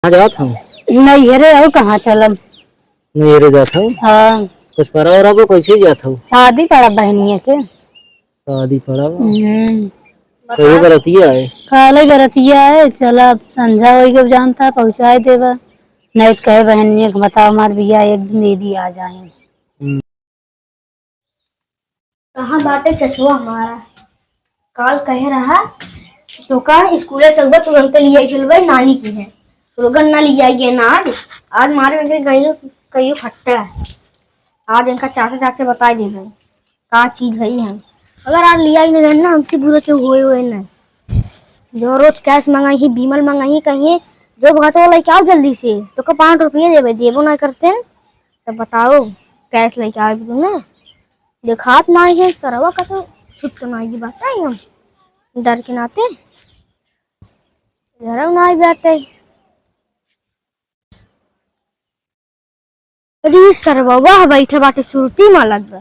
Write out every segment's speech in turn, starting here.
कहाँ जात हूँ? नहीं अरे और कहाँ चलम। मेरे जात हूँ। हाँ कुछ पड़ा हो रहा को कैसे जात हूँ? शादी पड़ा बहनिया के। शादी पड़ा हो? सही बरतिया है। खाले बरतिया है। चला संझा वही के जानता पहुँचाए देवा। नहीं तो कहे बहनिया को बताओ हमार भैया एक दिन दीदी आ जाए। कहाँ बाटे चचुआ हमारा काल कह रहा तो का स्कूले सब तुरंत लिया चलवे नानी की है रोगन ना लिया गया ना आज मारे में गई कई फट्टा है। आज इनका चाचा चाचा बता दे रहे का चीज है हम अगर आज लिया ही नहीं ना हमसे बुरा क्यों हुए ना जो रोज कैश मंगाई ही बीमल मंगाई कहीं जो भगत वाला क्या जल्दी से तो का 5 रुपये देवे देवो ना करते तब बताओ कैश लेके आ ना दिखात ना है सरवा का तो छुट तो ना बात है हम डर के नाते धर्म ना बैठे अरे सरवा बैठे बाटे सुरती मालत बा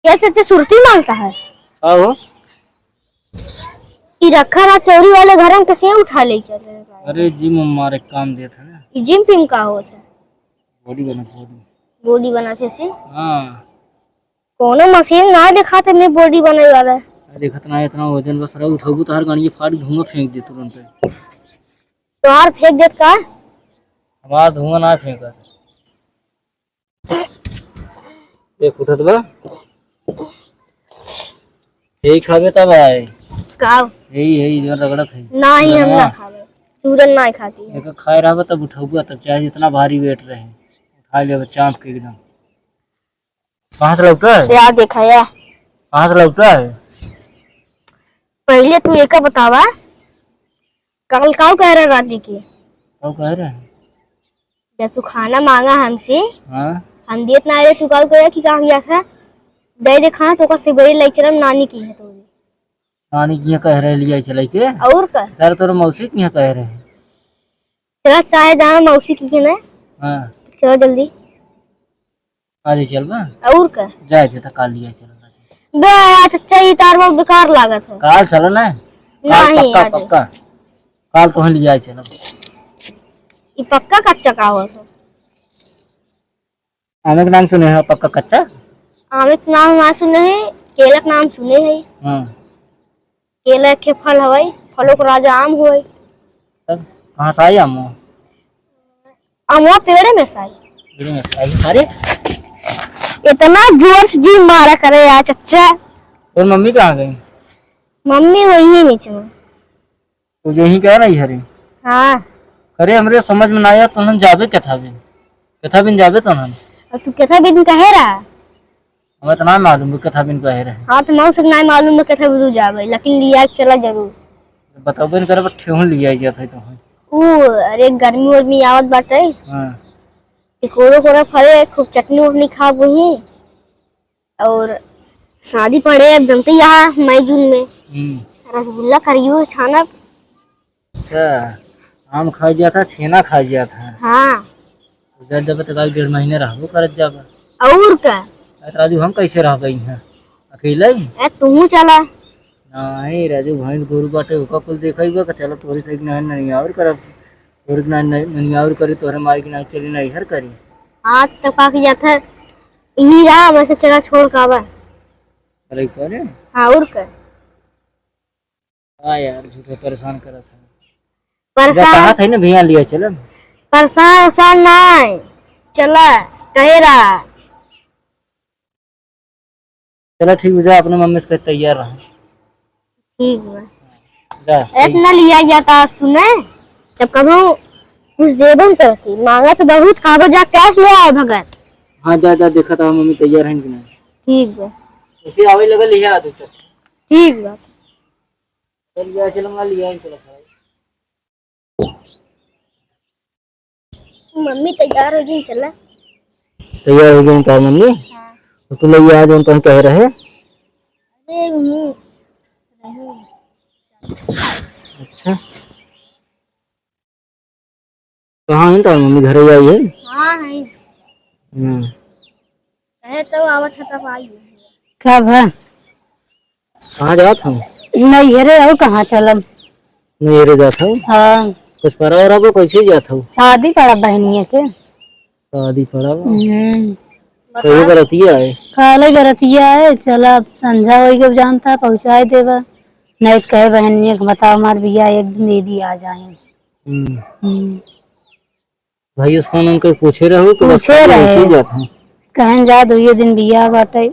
क्या सुरती मालता है आओ। ये रखा रहा चोरी वाले घर में कैसे उठा ले क्या अरे जिम हमारे काम दिया था ना। ये जिम पिम का होता है बॉडी बॉडी बनाते से हाँ कोनो मशीन ना दिखाते मैं बॉडी बनाने वाला है देखत ना इतना वजन बस रहा उठाबू तो हर गाड़ी फाड़ धुआं फेंक दे तुरंत। तो हार फेंक देत का हमारा धुआं ना फेंका देख उठत बा यही खावे तब आए का यही जो रगड़त है ना ही हम ना खावे चूरन ना ही खाती है एक खाए रहा तब उठाबू तब चाहे जितना भारी वेट रहे उठा ले चाँप के एकदम। कहाँ से लौटा है? यार देखा या कहाँ से लौटा है? पहले तू एक बतावा कल काऊ कह रहा रात की कब कह रहे हैं? जब तू खाना मांगा हमसे हाँ हम देत ना रहे तू काऊ कह कि कहा गया था दे दे खाना तो का सिबरी ले चलम नानी की है तोरी नानी की कह रहे लिया चले के और का सर तोर मौसी की कह रहे हैं। चला चाहे जहाँ मौसी की है ना हाँ चलो जल्दी आज चल बा और का जाए थे तो काल लिया चल बे अच्छा ये तार बहुत बेकार लागत है काल चलो ना काल नहीं पक्का आज पक्का काल तो लिया चलो ये पक्का कच्चा का हुआ था आमे के नाम सुने हैं पक्का कच्चा। आमित नाम ना सुने है केला का नाम सुने है हाँ केला के फल हवाई फलों को राजा आम हुए तब कहाँ से आई हम अमवा पेड़ में अरे इतना जोर से जी मारा करे यार चच्चा और मम्मी कहाँ गई? मम्मी वही है नीचे में तो यही कह रही हरे हाँ अरे हमरे समझ में ना आया तो हम जाबे कथा बिन जाबे तो हम और तू कैसा बिन कहे रहा हमें तो ना मालूम कथा बिन कह रहे हाँ तो मौसम ना मालूम है कैसा बिदू जावे लेकिन लिया के चला जरूर बताओ नहीं करे ठेहुन लिया जाता है तो अरे गर्मी वर्मी आवत बाटे हाँ कोरो कोरो फले खूब चटनी उटनी खा वही और शादी पड़े अब जनते यहाँ मई जून में रसगुल्ला करियो छाना अच्छा आम खा गया था छेना खा गया था हाँ जब जब तक 1.5 महीने रहबो करत जाबा और का राजू हम कैसे रह गई हैं अकेले ही? तू चला नहीं राजू भैंस गोरू बाटे ओका कुल देखइबा का चलो तोरी से नहीं और करब तोरी नहीं और करी तोरे माई की नहीं चली नहीं हर करी आज तक का किया था यही रहा मैं से चला छोड़ का बा अरे करे हाँ और का हाँ यार झूठे परेशान करत है परेशान कहा था ना भैया लिया चलो परेशान नहीं चला कहे रहा चलो ठीक है जा अपने मम्मी से तैयार रहा ठीक है जा इतना लिया जाता आज तूने तब कभी कुछ देबन करती मांगा तो बहुत काबो जा कैश ले आए भगत हाँ जा जा देखा था मम्मी तैयार है कि नहीं ठीक है उसी आवे लगे लिया तो चल ठीक है चल लिया चलूंगा लिया चलो मम्मी तैयार हो गई चला तैयार हो गई तो मम्मी हाँ तो ले आज हम तो कह रहे अरे मम्मी अच्छा कहाँ है तो मम्मी घर आई है हाँ है कहे तो आवत छता आई कब है कहाँ जात हम? नहीं अरे और कहाँ चलम। मेरे जात हूँ। हाँ कुछ पड़ा रहा कैसे जाता हूँ शादी पड़ा बहनिया के। शादी पड़ा हम्म। कहीं बरतिया है। काले बरतिया है, चला संझा वही के जानता पहुँचाए देवा, नहीं तो कहे बहनिया के बताओ हमार बिया एक दिन दीदी आ जाए। भाई उस फोन उनके पूछे रहो तो बस पूछे रहे ऐसे ही जाता हूँ। कहन जा दो ये दिन बिया बाटे।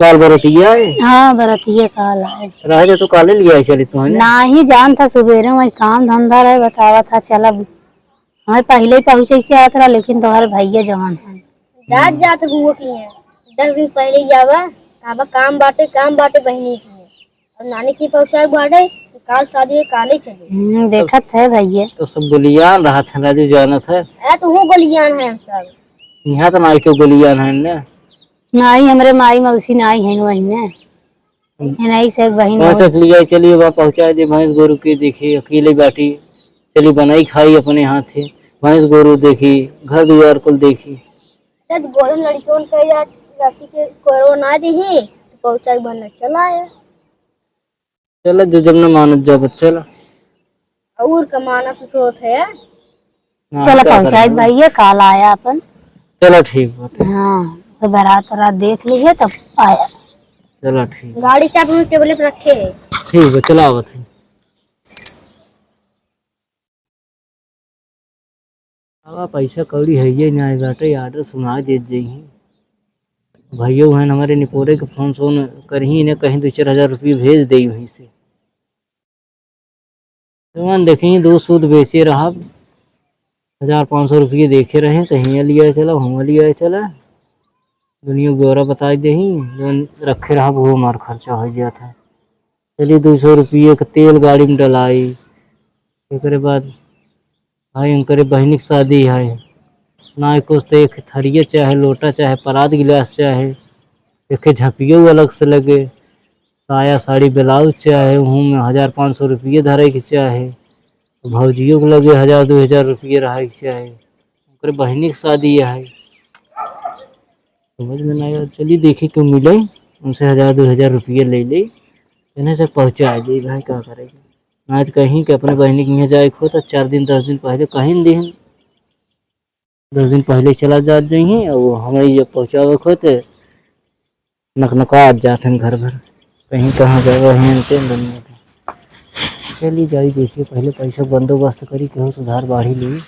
काल बरतिया है। हाँ बरतिया काल है। रह जा तो काले लिया है चली तू है ना ही जान था सुबेरे वही काम धंधा रहे बतावा था चला हमें पहले ही पहुँचे चाहत रहा, लेकिन तुम्हारे भैया जवान है रात जात हुआ की है 10 दिन पहले ही आवा आवा काम बाटे बहनी की है और नानी की पहुंचाए बाटे तो काल शादी में काले चले। देखत है भैया तो सब बुलियान रहा था राजू जानत है। ए तो वो बलियान है सब। यहाँ तो नाई के बुलियान है ना। नाई हमरे माई मौसी नाई है वही ने नहीं से बहन वहाँ से लिया चलिए वहाँ पहुँचा दे भैंस गोरू के देखी अकेले बाटी चली बनाई खाई अपने हाथ से भैंस गोरू देखी घर द्वार कुल देखी। तब गोरन लड़कियों के यार राती के कोरो ना दी ही तो पहुंचाए बनना चला है चला जो जब न मानत जब चला और कमाना कुछ होता है। चला पहुँचाए भैया काल आया अपन। चलो ठीक बात। हाँ तो बारात रात देख लीजिए तब आया। चलो ठीक गाड़ी चाबी टेबल पे रखे है। ठीक है चला आवत है। अब पैसा कौड़ी है ये ना बाटे आर्डर सुना दे जाइए भैया है हमारे निपोरे के फोन सोन करही ने कहीं 2-4 हजार रुपये भेज दे वहीं से तो देखें 2 सूद बेचे रहा 1500 रुपये देखे रहे कहीं लिया चला हम लिया चला दुनिया ब्यौरा बता दे जो रखे रहा वो हमारा खर्चा हो जाता है। चलिए 200 रुपये का तेल गाड़ी में डलाई एक बाद भाई उनके बहनी की शादी है ना कुछ तो एक थरिया चाहे लोटा चाहे परात गिलास चाहे एक झपियो अलग से लगे साया साड़ी ब्लाउज चाहे वहाँ में 1500 रुपये धरे के चाहे भौजियों को लगे 1000-2000 रुपये रहे के चाहे उनके बहनी की शादी है समझ में नहीं आया। चलिए देखिए क्यों मिले उनसे 1000-2000 रुपये ले ले इन्हें से पहुँचा दे भाई क्या करेगा ना तो कहीं कि अपने बहनी के यहाँ जाए खो तो 4 दिन 10 दिन पहले कहीं दे 10 दिन पहले चला जा जाइए और हमें जब पहुँचावे खो तो नकनका जाते हैं घर भर कहीं कहाँ गए वहीं दुनिया के। चलिए जाइए देखिए पहले पैसा बंदोबस्त करी कहीं सुधार बाढ़ी ली।